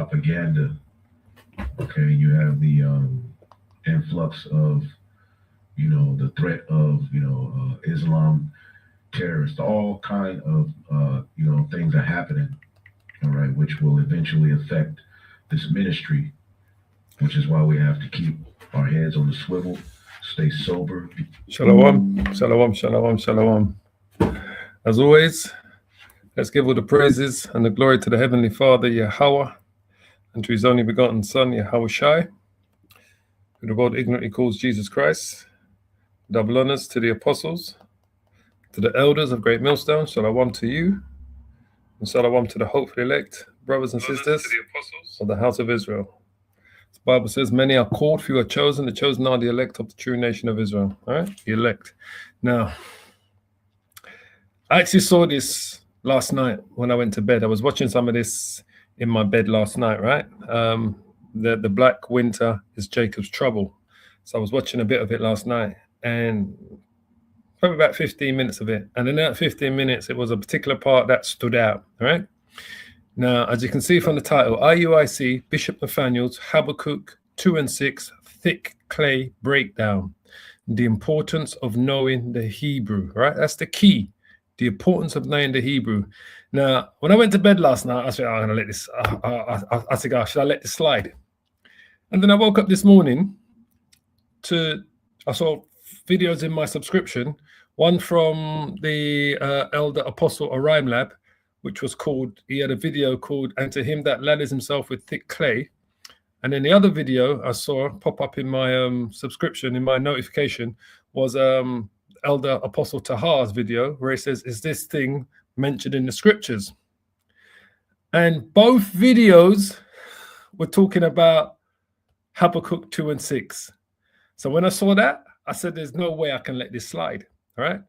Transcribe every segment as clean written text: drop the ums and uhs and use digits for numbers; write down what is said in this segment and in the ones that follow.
propaganda. Okay, you have the influx of, the threat of, Islam terrorists, all kind of, things are happening, all right, which will eventually affect this ministry, which is why we have to keep our heads on the swivel, stay sober. Shalom, shalom, shalom, shalom. As always, let's give all the praises and the glory to the Heavenly Father, Yahweh, and to His only begotten Son, Yahweh Shai, who the world ignorantly calls Jesus Christ. Double honors to the apostles, to the elders of Great Millstone, shalom to you, and shalom to the hopefully elect brothers and sisters of the house of Israel. The Bible says, many are called, few are chosen. The chosen are the elect of the true nation of Israel. All right, the elect. Now, I actually saw this last night when I went to bed. I was watching some of this in my bed last night, right? The Black Winter is Jacob's trouble. So I was watching a bit of it last night, and probably about 15 minutes of it. And in that 15 minutes, it was a particular part that stood out, all right? Now, as you can see from the title, IUIC, Bishop Nathanyel's Habakkuk 2 and 6, Thick Clay Breakdown. The importance of knowing the Hebrew, right? That's the key. The importance of knowing the Hebrew. Now, when I went to bed last night, I said, I'm going to let this, I said, oh, should I let this slide? And then I woke up this morning I saw videos in my subscription, one from the Elder Apostle Orion Lab, which was called, he had a video called, And to Him That Lathers Himself with Thick Clay. And then the other video I saw pop up in my subscription, in my notification, was Elder Apostle Tahar's video, where he says, is this thing mentioned in the scriptures? And both videos were talking about Habakkuk 2 and 6. So when I saw that, I said, there's no way I can let this slide, all right?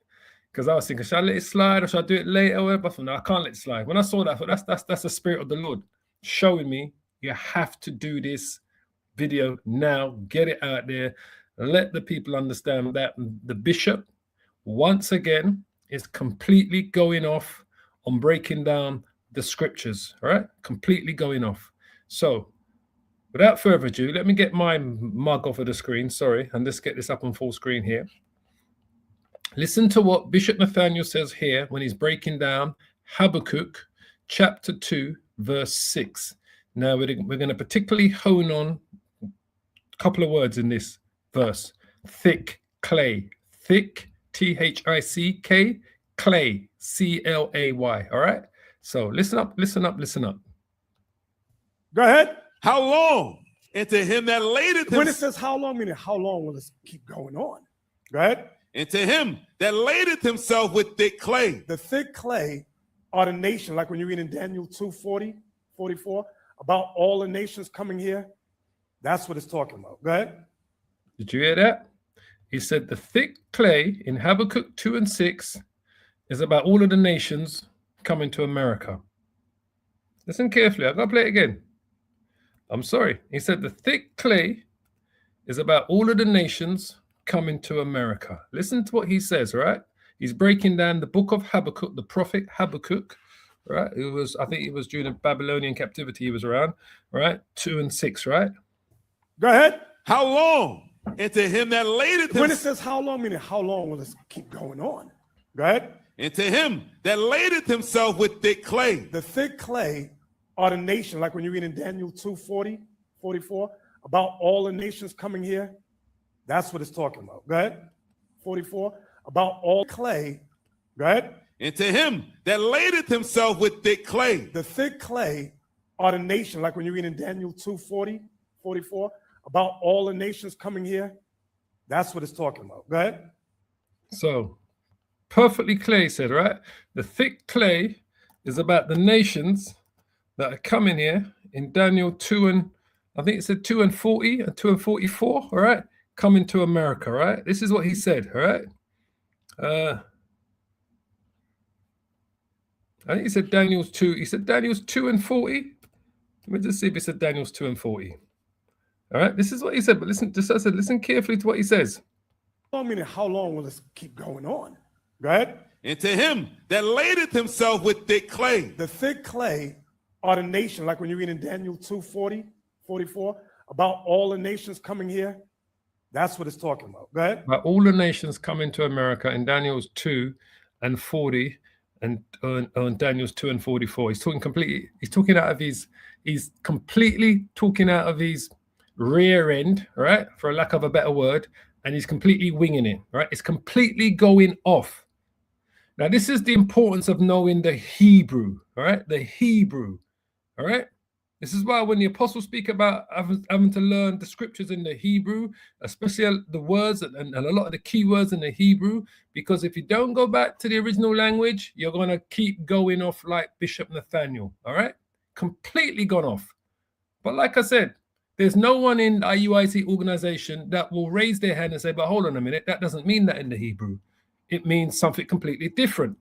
Because I was thinking, should I let it slide or should I do it later? But no, I can't let it slide. When I saw that, I thought that's the Spirit of the Lord showing me you have to do this video now, get it out there, let the people understand that the bishop, once again, is completely going off on breaking down the scriptures, all right? Completely going off. So without further ado, let me get my mug off of the screen, sorry, and let's get this up on full screen here. Listen to what Bishop Nathanyel says here when he's breaking down Habakkuk chapter 2, verse 6. Now, we're going to particularly hone on a couple of words in this verse. Thick clay. Thick, T-H-I-C-K, clay, C-L-A-Y. All right? So listen up, listen up, listen up. Go ahead. How long? And to him that ladeth him. When it says how long, meaning how long will this keep going on? Go ahead. And to him that ladeth himself with thick clay. The thick clay are the nation, like when you read in Daniel 2:40, 44, about all the nations coming here. That's what it's talking about. Go ahead. Did you hear that? He said the thick clay in Habakkuk 2 and 6 is about all of the nations coming to America. Listen carefully. I've got to play it again. I'm sorry. He said the thick clay is about all of the nations coming to America. Listen to what he says, right? He's breaking down the book of Habakkuk, the prophet Habakkuk, right? It was, I think it was during the Babylonian captivity he was around, right? 2 and 6, right? Go ahead. How long? And to him that ladeth him. When it says how long, meaning how long will this keep going on? Go ahead. And to him that ladeth himself with thick clay. The thick clay are the nation, like when you read in Daniel 2:40, 44, about all the nations coming here. That's what it's talking about. Go ahead. 44, about all clay. Go ahead. And to him that ladeth himself with thick clay. The thick clay are the nation, like when you read in Daniel 2:40, 44, about all the nations coming here. That's what it's talking about. Go ahead. So, perfectly clear, he said, right? The thick clay is about the nations that are coming here in Daniel 2 and, I think it said 2 and 40 and 2 and 44, all right? Coming to America, right? This is what he said, all right? I think he said Daniel's 2. He said Daniel's 2 and 40. Let me just see if he said Daniel's 2 and 40. All right, this is what he said, but listen, just as I said, listen carefully to what he says. I mean, how long will this keep going on? Go ahead. And to him that ladeth himself with thick clay. The thick clay are the nation, like when you read in Daniel 2:40, 44, about all the nations coming here, that's what it's talking about. Go ahead. But all the nations coming to America in Daniel's 2 and 40 and Daniel's 2 and 44. He's completely talking out of his rear end, right? For a lack of a better word. And he's completely winging it, right? It's completely going off. Now, this is the importance of knowing the Hebrew, all right? The Hebrew, all right? This is why when the apostles speak about having to learn the scriptures in the Hebrew, especially the words and a lot of the key words in the Hebrew, because if you don't go back to the original language, you're going to keep going off like Bishop Nathanyel, all right? Completely gone off. But like I said, there's no one in the IUIC organization that will raise their hand and say, but hold on a minute, that doesn't mean that in the Hebrew. It means something completely different.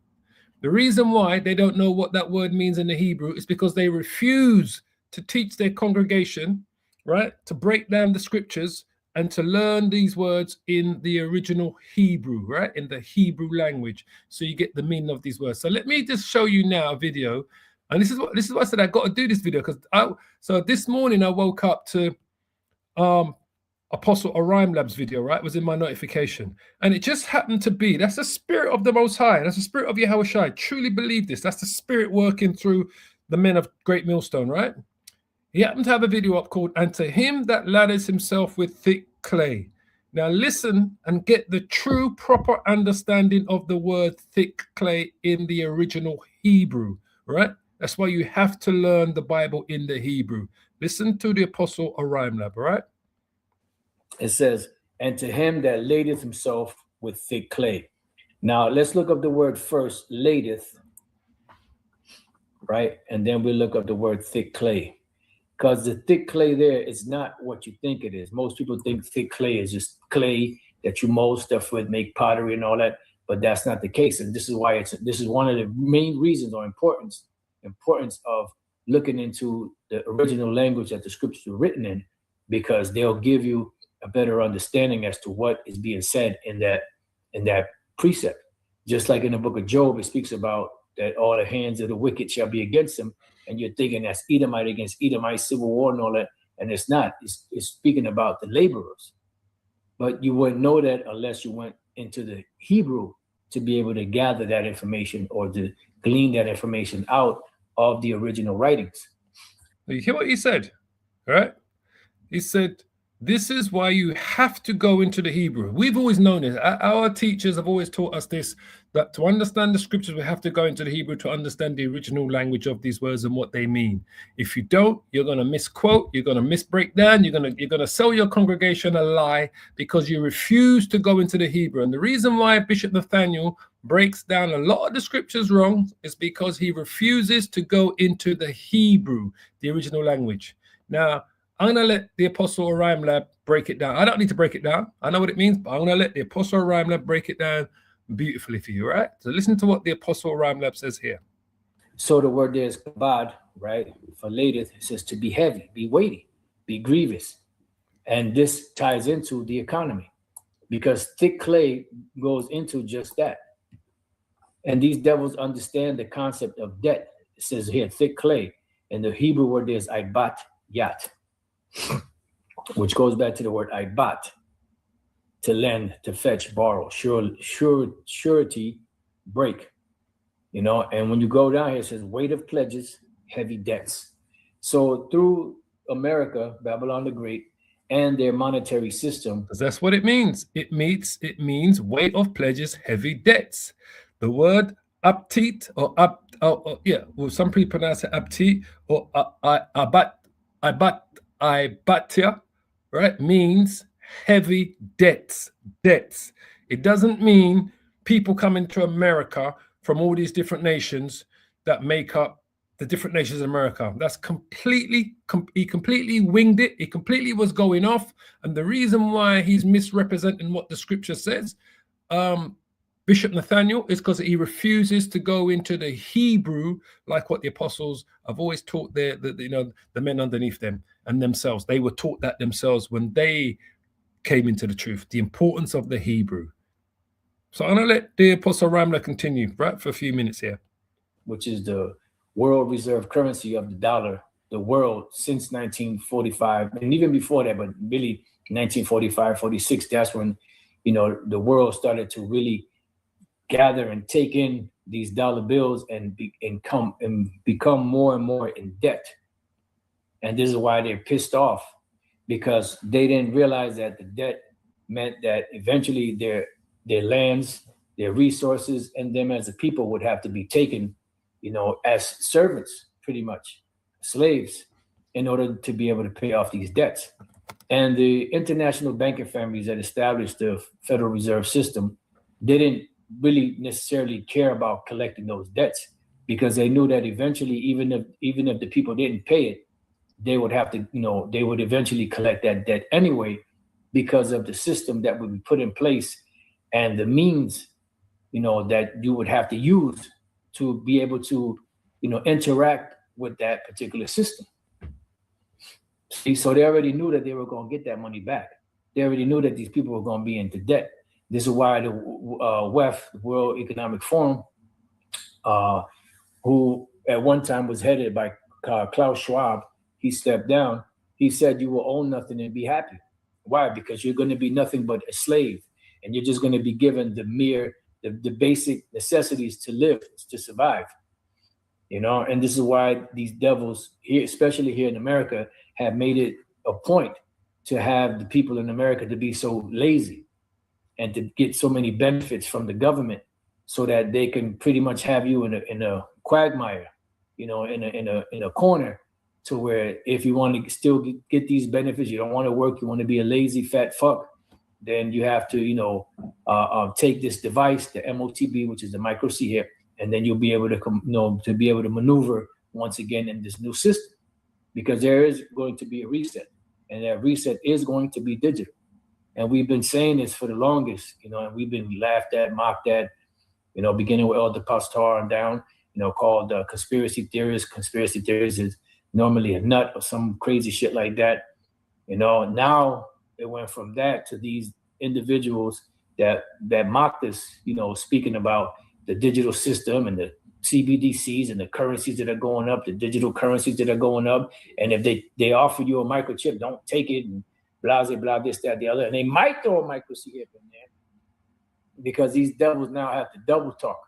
The reason why they don't know what that word means in the Hebrew is because they refuse to teach their congregation, right, to break down the scriptures and to learn these words in the original Hebrew, right, in the Hebrew language, so you get the meaning of these words. So let me just show you now a video, and this is what I said I got to do this video because so this morning I woke up to Apostle Orion Lab's video, right? It was in my notification. And it just happened to be, that's the spirit of the Most High. That's the spirit of Yahweh Shai. I truly believe this. That's the spirit working through the men of Great Millstone, right? He happened to have a video up called, "And to him that lathers himself with thick clay." Now listen and get the true proper understanding of the word thick clay in the original Hebrew, right? That's why you have to learn the Bible in the Hebrew. Listen to the Apostle Orion Lab, all right? It says, "And to him that ladeth himself with thick clay." Now let's look up the word first, ladeth, right? And then we look up the word thick clay, because the thick clay there is not what you think it is. Most people think thick clay is just clay that you mold stuff with, make pottery and all that, but that's not the case. And this is why this is one of the main reasons or importance of looking into the original language that the scriptures are written in, because they'll give you a better understanding as to what is being said in that precept. Just like in the book of Job, it speaks about that all the hands of the wicked shall be against him, and you're thinking that's Edomite against Edomite, civil war and all that, and it's not. It's speaking about the laborers. But you wouldn't know that unless you went into the Hebrew to be able to gather that information or to glean that information out of the original writings. You hear what he said, right? He said, this is why you have to go into the Hebrew. We've always known this. Our teachers have always taught us this, that to understand the scriptures, we have to go into the Hebrew to understand the original language of these words and what they mean. If you don't, you're going to misquote, you're going to misbreak down, you're going to sell your congregation a lie because you refuse to go into the Hebrew. And the reason why Bishop Nathanyel breaks down a lot of the scriptures wrong is because he refuses to go into the Hebrew, the original language. Now, I'm going to let the Apostle Orion Lab break it down. I don't need to break it down. I know what it means, but I'm going to let the Apostle Orion Lab break it down beautifully for you, right? So listen to what the Apostle Orion Lab says here. So the word there is kabad, right? For ladeth, it says to be heavy, be weighty, be grievous. And this ties into the economy because thick clay goes into just that. And these devils understand the concept of debt. It says here, thick clay. And the Hebrew word there is ibat yat, which goes back to the word ibat, to lend, to fetch, borrow, surety, break. You know, and when you go down here, it says weight of pledges, heavy debts. So through America, Babylon the Great, and their monetary system. Because that's what it means. It means weight of pledges, heavy debts. The word upteat or well, some people pronounce it upteat or ibatia, right? Means heavy debts. It doesn't mean people coming to America from all these different nations that make up the different nations in America. That's he completely winged it. He completely was going off. And the reason why he's misrepresenting what the scripture says, Bishop Nathanyel, is because he refuses to go into the Hebrew like what the apostles have always taught the men underneath them and themselves. They were taught that themselves when they came into the truth, the importance of the Hebrew. So I'm going to let the Apostle Ramla continue, right, for a few minutes here. Which is the world reserve currency of the dollar, the world, since 1945, and even before that, but really 1945, 46, that's when, you know, the world started to really gather and take in these dollar bills and become more and more in debt. And this is why they're pissed off, because they didn't realize that the debt meant that eventually their lands, their resources, and them as a people would have to be taken, you know, as servants, pretty much, slaves, in order to be able to pay off these debts. And the international banking families that established the Federal Reserve System didn't really necessarily care about collecting those debts, because they knew that eventually, even if the people didn't pay it, they would have to, you know, they would eventually collect that debt anyway, because of the system that would be put in place and the means, you know, that you would have to use to be able to, you know, interact with that particular system. See, so they already knew that they were going to get that money back. They already knew that these people were going to be into debt. This is why the WEF, World Economic Forum, who at one time was headed by Klaus Schwab, he stepped down. He said, you will own nothing and be happy. Why? Because you're going to be nothing but a slave, and you're just going to be given the basic necessities to live, to survive. You know, and this is why these devils here, especially here in America, have made it a point to have the people in America to be so lazy and to get so many benefits from the government, so that they can pretty much have you in a quagmire, you know, in a corner, to where if you want to still get these benefits, you don't want to work, you want to be a lazy fat fuck, then you have to, you know, take this device, the MOTB, which is the micro C here, and then you'll be able to, you know, to be able to maneuver once again in this new system, because there is going to be a reset, and that reset is going to be digital. And we've been saying this for the longest, you know, and we've been laughed at, mocked at, you know, beginning with Elder Pastor and down, you know, called conspiracy theorists. Conspiracy theories is normally a nut or some crazy shit like that. You know, now it went from that to these individuals that mocked us, you know, speaking about the digital system and the CBDCs and the currencies that are going up, the digital currencies that are going up. And if they offer you a microchip, don't take it, and blah, blah, blah, this, that, the other. And they might throw a microchip in there, because these devils now have to double talk.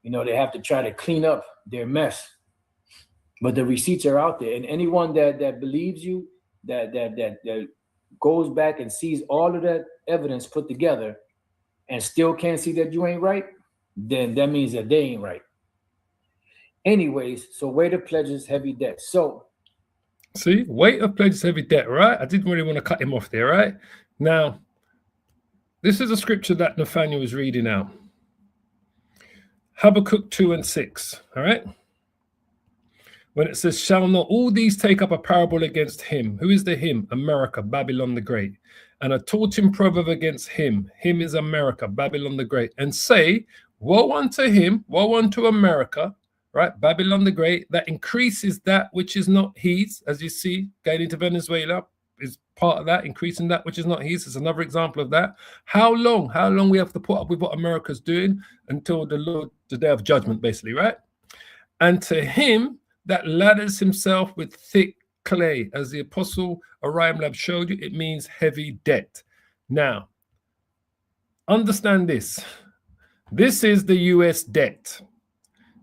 You know, they have to try to clean up their mess. But the receipts are out there. And anyone that believes you, that goes back and sees all of that evidence put together and still can't see that you ain't right, then that means that they ain't right. Anyways, so weight of pledges, heavy debt. So see, weight of pledges, heavy debt, right? I didn't really want to cut him off there, right? Now, this is a scripture that Nathanyel was reading out. Habakkuk 2:6, all right? When it says, shall not all these take up a parable against him? Who is the him? America, Babylon the Great. And a taunting proverb against him. Him is America, Babylon the Great. And say, woe unto him, woe unto America, right? Babylon the Great, that increases that which is not his. As you see, going into Venezuela is part of that, increasing that which is not his. It's another example of that. How long we have to put up with what America's doing until the day of judgment, basically, right? And to him that ladders himself with thick clay, as the apostle Orion Lab showed you, it means heavy debt. Now, understand this. This is the US debt.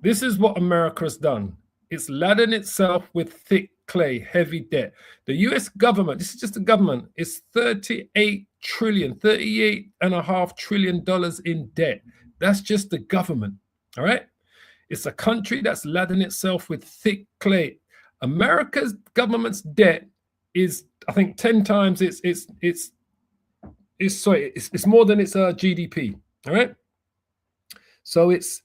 This is what America has done. It's laden itself with thick clay, heavy debt. The US government, this is just the government, is $38.5 trillion in debt. That's just the government, all right? It's a country that's laden itself with thick clay. America's government's debt is, I think, 10 times it's more than its GDP. All right. So it's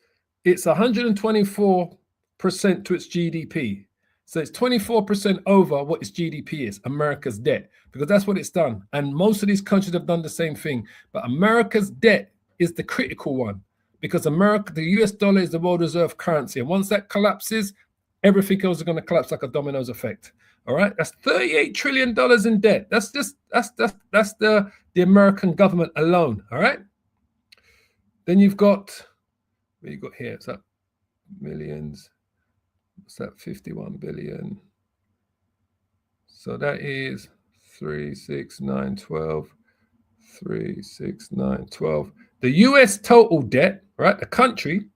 124% to its GDP. So it's 24% over what its GDP is, America's debt, because that's what it's done. And most of these countries have done the same thing. But America's debt is the critical one, because America, the US dollar is the world reserve currency. And once that collapses, everything else is going to collapse like a dominoes effect. All right. That's $38 trillion in debt. That's the American government alone. All right. Then you've got, what you got here? It's up millions. What's that? 51 billion. So that is 3, 6, 9, 12. 3, 6, 9, 12. The US total debt, right? The country,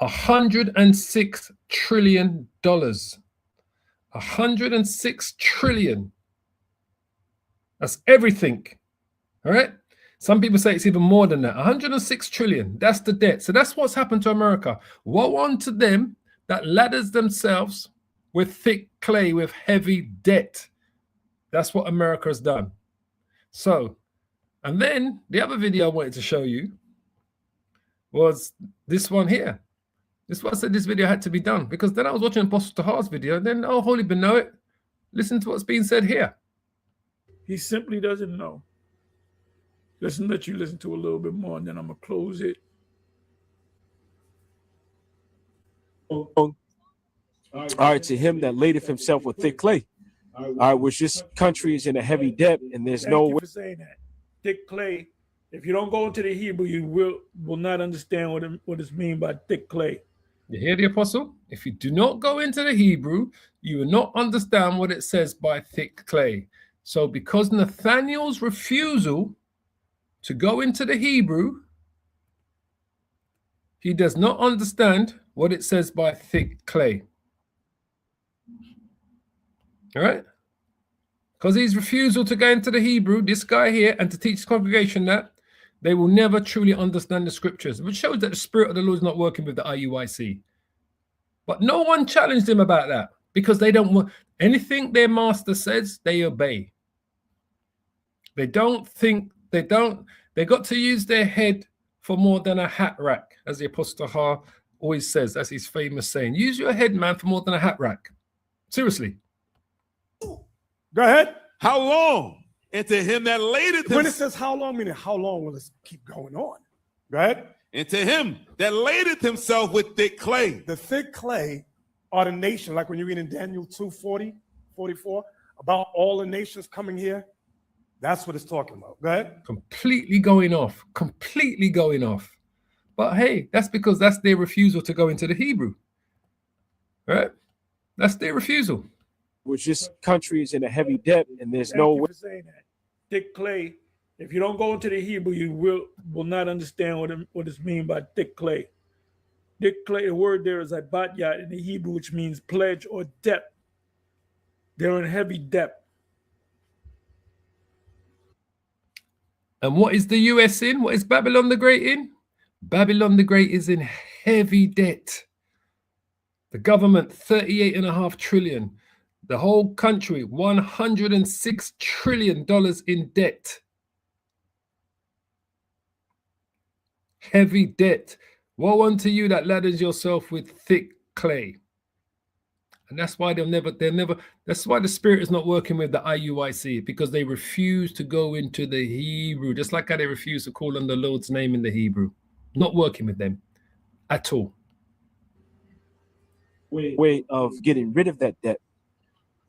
$106 trillion. 106 trillion. That's everything. All right. Some people say it's even more than that. 106 trillion. That's the debt. So that's what's happened to America. Woe unto them that ladders themselves with thick clay, with heavy debt. That's what America has done. So, and then the other video I wanted to show you was this one here. This is why I said this video had to be done, because then I was watching Apostle Tahar's video, and then, oh, holy Benoit, listen to what's being said here. He simply doesn't know. Let's let you listen to a little bit more, and then I'm going to close it. All right, to him that ladeth himself with thick clay. All right, which this country is in a heavy debt, and there's no way. Thank you for saying that. Thick clay. If you don't go into the Hebrew, you will not understand what is mean by thick clay. You hear the apostle? If you do not go into the Hebrew, you will not understand what it says by thick clay. So because Nathanyel's refusal to go into the Hebrew, he does not understand what it says by thick clay. All right? Because his refusal to go into the Hebrew, this guy here, and to teach the congregation that, they will never truly understand the scriptures, which shows that the Spirit of the Lord is not working with the IUIC. But no one challenged him about that, because they don't want anything their master says, they obey. They don't think, they got to use their head for more than a hat rack, as the Apostle Tahar always says. That's his famous saying. Use your head, man, for more than a hat rack. Seriously. Go ahead. How long? And to him that ladeth When it himself, says how long, meaning how long will this keep going on? Go ahead. and to him that ladeth himself with thick clay. The thick clay are the nation, like when you read in Daniel 2:40, 44, about all the nations coming here. That's what it's talking about. Go ahead. Completely going off. Completely going off. But hey, that's because that's their refusal to go into the Hebrew. Right? That's their refusal. Which this country is in a heavy debt, and there's Thank no you way. for saying that. Thick clay. If you don't go into the Hebrew, you will not understand what is mean by thick clay. Thick clay, the word there is abatyat in the Hebrew, which means pledge or debt. They're in heavy debt. And what is the US in? What is Babylon the Great in? Babylon the Great is in heavy debt. The government, $38.5 trillion. The whole country, $106 trillion in debt. Heavy debt. Woe unto you that ladders yourself with thick clay. And that's why that's why the Spirit is not working with the IUIC, because they refuse to go into the Hebrew, just like how they refuse to call on the Lord's name in the Hebrew. Not working with them at all. Way of getting rid of that debt.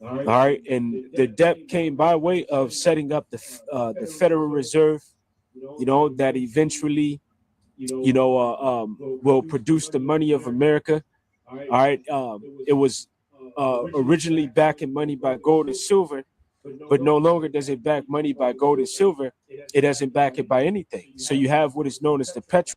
All right, and the debt came by way of setting up the Federal Reserve, that eventually, will produce the money of America. All right, it was originally backing money by gold and silver, but no longer does it back money by gold and silver. It doesn't back it by anything. So you have what is known as the petrol.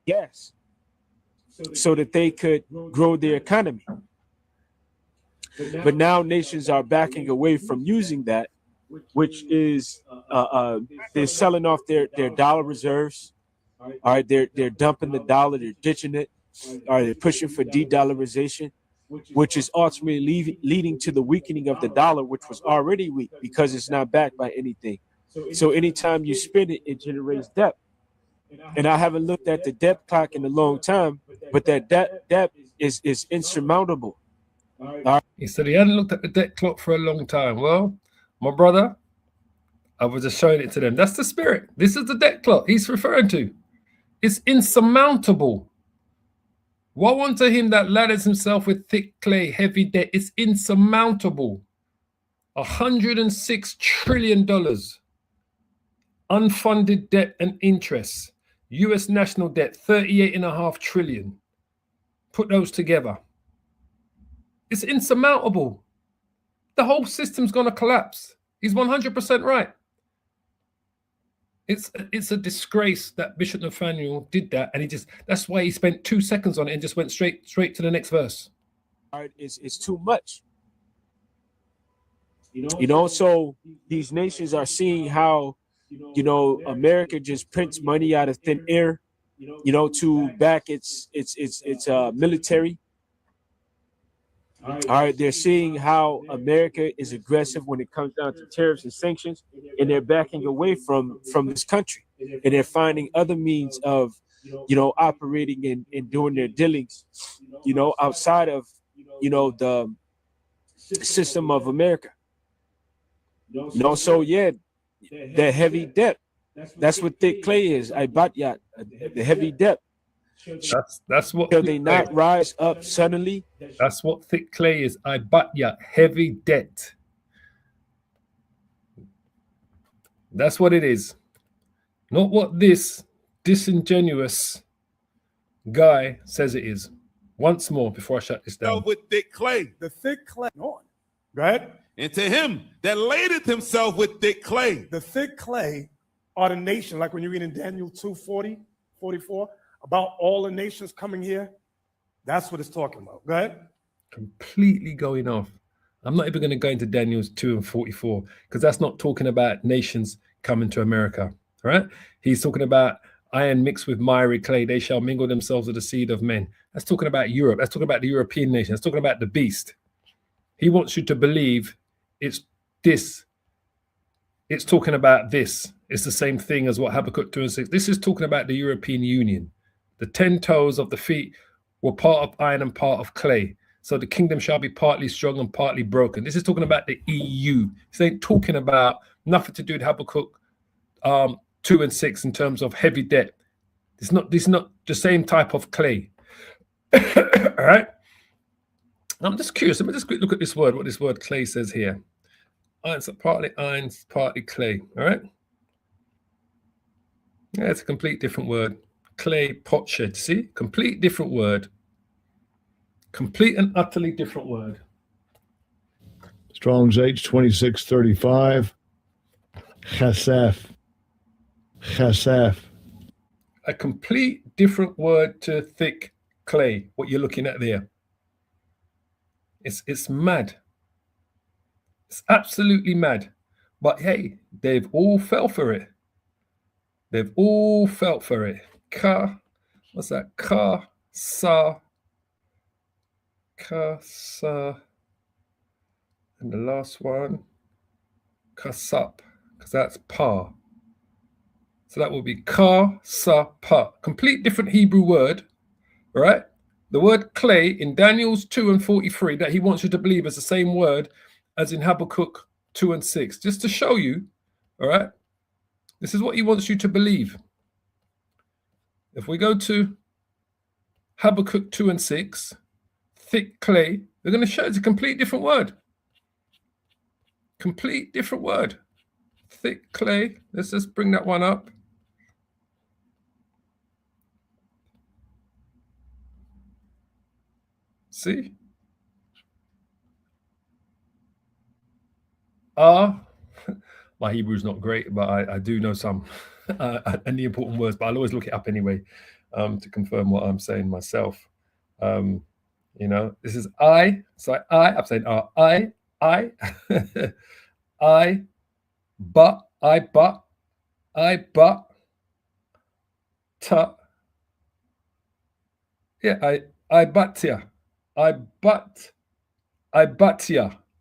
Yes, so that they could grow their economy. But now nations are backing away from using that, which is they're selling off their dollar reserves. All right, they're dumping the dollar, they're ditching it. All right, they're pushing for de-dollarization, which is ultimately leading to the weakening of the dollar, which was already weak because it's not backed by anything. So anytime you spend it, it generates debt. And I haven't looked at the debt clock in a long time, but that debt is insurmountable. He said he hadn't looked at the debt clock for a long time. Well, my brother, I was just showing it to them. That's the Spirit. This is the debt clock he's referring to. It's insurmountable. Woe unto him that lathers himself with thick clay, heavy debt. It's insurmountable. $106 trillion. Unfunded debt and interest. US national debt, 38.5 trillion. Put those together. It's insurmountable. The whole system's going to collapse. He's 100% right. It's a disgrace that Bishop Nathanyel did that, and that's why he spent 2 seconds on it and just went straight to the next verse. It's too much. So these nations are seeing how, America just prints money out of thin air, to back its military. All right, they're seeing how America is aggressive when it comes down to tariffs and sanctions, and they're backing away from this country, and they're finding other means of, operating and doing their dealings, outside of, the system of America. So yeah, the heavy debt. That's what thick clay is. Ibatyat, the heavy debt. That's what. Shall they not rise up suddenly? That's what thick clay is. Ibatyat, heavy debt. That's what it is. Not what this disingenuous guy says it is. Once more before I shut this down. With thick clay. The thick clay. On. Go ahead. And to him that ladeth himself with thick clay. The thick clay are the nation, like when you read in Daniel 2:40, 44, about all the nations coming here. That's what it's talking about. Go ahead. Completely going off. I'm not even going to go into Daniel's 2 and 44 because that's not talking about nations coming to America, right? He's talking about iron mixed with miry clay. They shall mingle themselves with the seed of men. That's talking about Europe. That's talking about the European nation. That's talking about the beast. He wants you to believe it's this. It's talking about this. It's the same thing as what Habakkuk 2 and 6. This is talking about the European Union. The 10 toes of the feet were part of iron and part of clay. So the kingdom shall be partly strong and partly broken. This is talking about the EU. This ain't talking about nothing to do with Habakkuk 2 and 6 in terms of heavy debt. This is not the same type of clay. All right. I'm just curious. Let me just quick look at this word, what this word clay says here. Irons, partly irons, partly clay. All right. Yeah, it's a complete different word. Clay, potsherd. See? Complete different word. Complete and utterly different word. Strong's H2635. Chasaf. Chasaf. A complete different word to thick clay, what you're looking at there. It's mad. It's absolutely mad. But hey, they've all fell for it. They've all felt for it. What's that? Sa. And the last one, kasap, because that's pa. So that will be pa. Complete different Hebrew word, right? The word clay in Daniel's 2 and 43 that he wants you to believe is the same word as in Habakkuk 2 and 6. Just to show you, all right? This is what he wants you to believe. If we go to Habakkuk 2 and 6, thick clay, they're going to show it's a complete different word. Complete different word. Thick clay. Let's just bring that one up. See? My Hebrew's not great, but I do know some and the important words, but I'll always look it up anyway to confirm what I'm saying myself. This is I. So I'm saying I, I, but, ta. Yeah, I batya,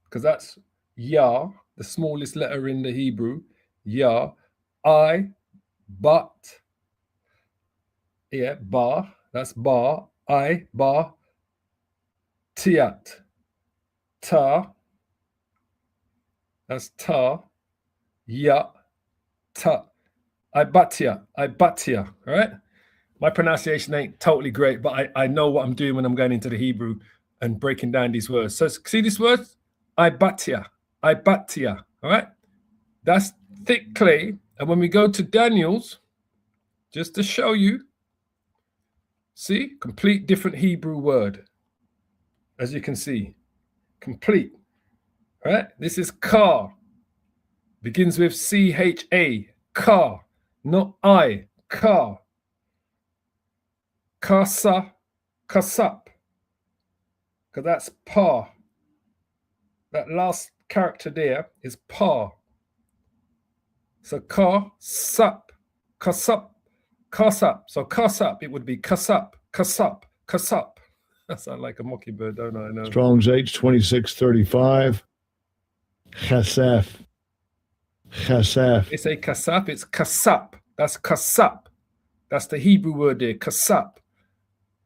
because that's Yah, the smallest letter in the Hebrew. Yah, but, yeah, ba, that's ba, ba, tiat, ta, that's ta, ya, ta, I batya, all right? My pronunciation ain't totally great, but I know what I'm doing when I'm going into the Hebrew and breaking down these words. So see this word? Ibatia. All right? That's thick clay. And when we go to Daniel's, just to show you, see, complete different Hebrew word. As you can see, complete. All right? This is car. Begins with C-H-A, car, not I, car. Kasa, kasap, because that's pa. That last character there is pa. So ka, sup, kasap, kasap. So kasap, it would be kasap, kasap, kasap. That sounds like a mockingbird, don't I know? Strong's H 2635. Chasaf. Chasaf. They say kasap, it's kasap. That's kasap. That's the Hebrew word there, kasap.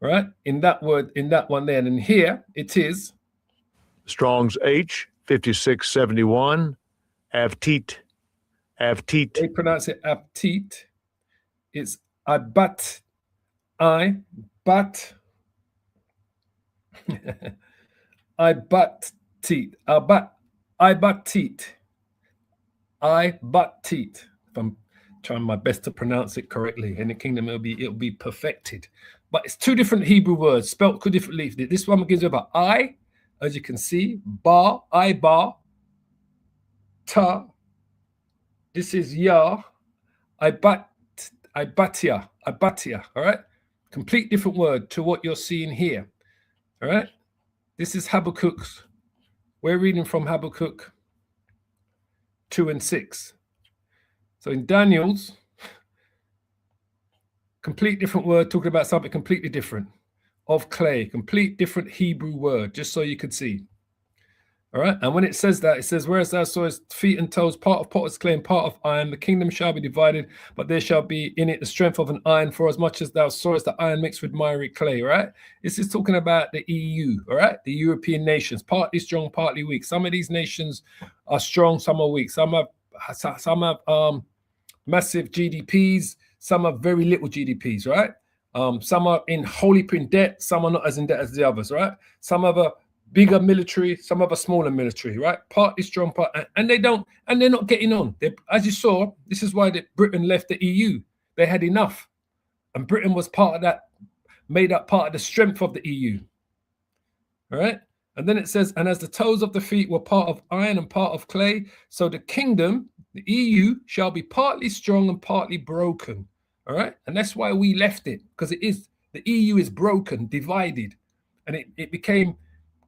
Right? In that word, in that one there. And here it is. Strong's H 5671. Avtit. Avtit. They pronounce it aptit. It's abat. I bat. I bat teat. Abat. I bat teat. I bat teat. If I'm trying my best to pronounce it correctly, in the kingdom it'll be perfected. But it's two different Hebrew words spelt two differently. This one begins with an I, as you can see, bar, I bar, ta. This is ya, ibatia. All right, complete different word to what you're seeing here. All right, this is Habakkuk's. We're reading from Habakkuk 2 and 6. So in Daniel's, complete different word, talking about something completely different. Of clay, complete different Hebrew word, just so you could see. All right, and when it says that, it says, whereas thou sawest feet and toes, part of potter's clay and part of iron, the kingdom shall be divided, but there shall be in it the strength of an iron, for as much as thou sawest the iron mixed with miry clay. All right, this is talking about the EU, all right, the European nations, partly strong, partly weak. Some of these nations are strong, some are weak. Some have massive GDPs, some have very little GDPs, right? Some are in wholly in debt, some are not as in debt as the others, right? Some have a bigger military, some have a smaller military, right? Partly strong, and they're not getting on. As you saw, this is why Britain left the EU. They had enough, and Britain was part of that, made up part of the strength of the EU. All right, and then it says, and as the toes of the feet were part of iron and part of clay, so the kingdom, the EU, shall be partly strong and partly broken. All right, and that's why we left it, because the EU is broken, divided, and it became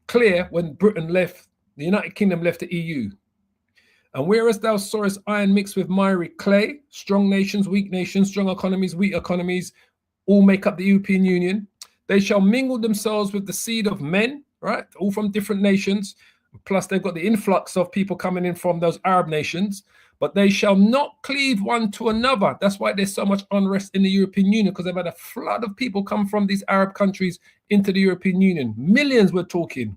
clear when Britain left, the United Kingdom left the EU. And whereas thou sawest iron mixed with miry clay, strong nations, weak nations, strong economies, weak economies, all make up the European Union. They shall mingle themselves with the seed of men, right? All from different nations. Plus they've got the influx of people coming in from those Arab nations, but they shall not cleave one to another. That's why there's so much unrest in the European Union, because they've had a flood of people come from these Arab countries into the European Union. Millions, we're talking,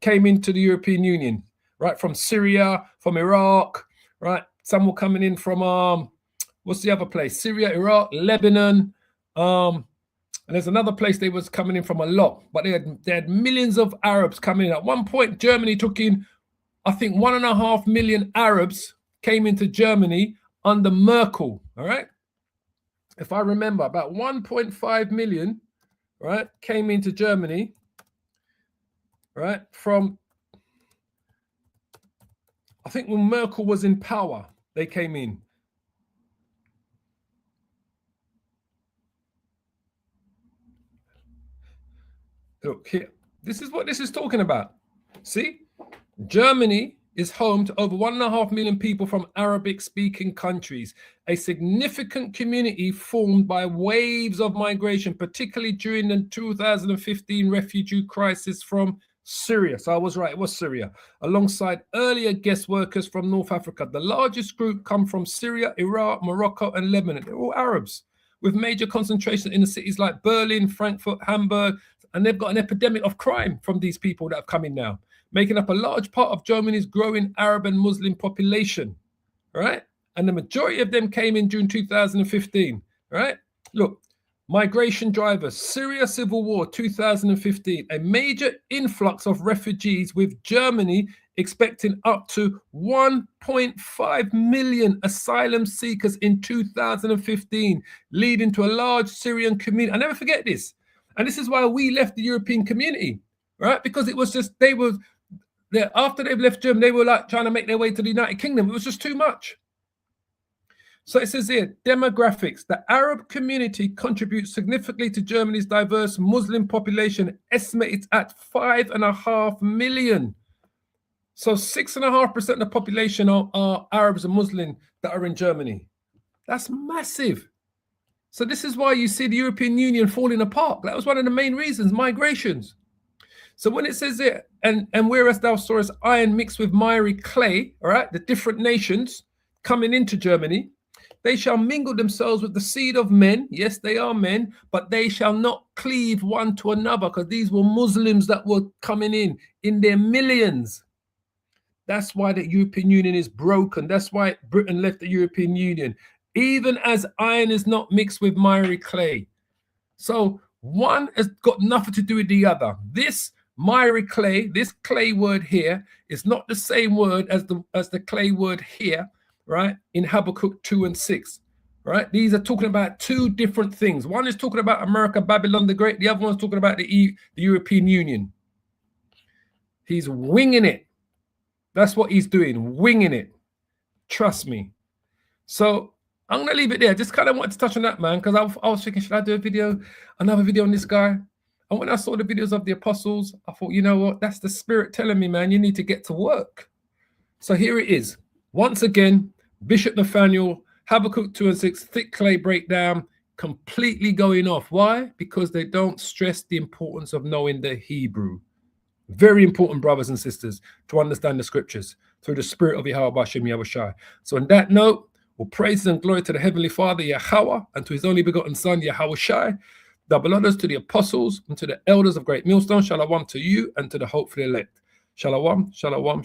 came into the European Union, right? From Syria, from Iraq, right? Some were coming in from, what's the other place? Syria, Iraq, Lebanon, and there's another place they was coming in from a lot, but they had millions of Arabs coming in. At one point, Germany took in, I think, 1.5 million Arabs came into Germany under Merkel, all right? If I remember, about 1.5 million, right, came into Germany, right, from, I think when Merkel was in power, they came in. Look here, this is what this is talking about. See, Germany is home to over 1.5 million people from Arabic-speaking countries, a significant community formed by waves of migration, particularly during the 2015 refugee crisis from Syria. So I was right, it was Syria, alongside earlier guest workers from North Africa. The largest group come from Syria, Iraq, Morocco, and Lebanon. They're all Arabs, with major concentration in the cities like Berlin, Frankfurt, Hamburg, and they've got an epidemic of crime from these people that have come in now, making up a large part of Germany's growing Arab and Muslim population, right? And the majority of them came in June 2015, right? Look, Migration drivers, Syria civil war 2015, a major influx of refugees with Germany expecting up to 1.5 million asylum seekers in 2015, leading to a large Syrian community. I never forget this. And this is why we left the European community, right? Because it was just, after they've left Germany, they were like trying to make their way to the United Kingdom. It was just too much. So it says here, demographics. The Arab community contributes significantly to Germany's diverse Muslim population, estimated at 5.5 million. So 6.5% of the population are Arabs and Muslim that are in Germany. That's massive. So this is why you see the European Union falling apart. That was one of the main reasons, migrations. So when it says it, and whereas thou sawest iron mixed with miry clay, all right, the different nations coming into Germany, they shall mingle themselves with the seed of men. Yes, they are men, but they shall not cleave one to another, because these were Muslims that were coming in their millions. That's why the European Union is broken. That's why Britain left the European Union, even as iron is not mixed with miry clay. So one has got nothing to do with the other. This miry clay, this clay word here, is not the same word as the clay word here, right, in Habakkuk 2 and 6, right? These are talking about two different things. One is talking about America, Babylon the Great. The other one's talking about the European Union. He's winging it. That's what he's doing, winging it. Trust me. So I'm going to leave it there. Just kind of wanted to touch on that, man, because I was thinking, should I do another video on this guy? And when I saw the videos of the apostles, I thought, you know what? That's the Spirit telling me, man, you need to get to work. So here it is. Once again, Bishop Nathanyel, Habakkuk 2 and 6, thick clay breakdown, completely going off. Why? Because they don't stress the importance of knowing the Hebrew. Very important, brothers and sisters, to understand the scriptures through the Spirit of Yahweh Bashem Yahushai. So on that note, all praises and glory to the Heavenly Father, Yahweh, and to his only begotten Son, Yahushai. Double honors to the apostles and to the elders of Great Millstone. Shalom to you and to the hopefully elect. Shalom, shalom, shalom.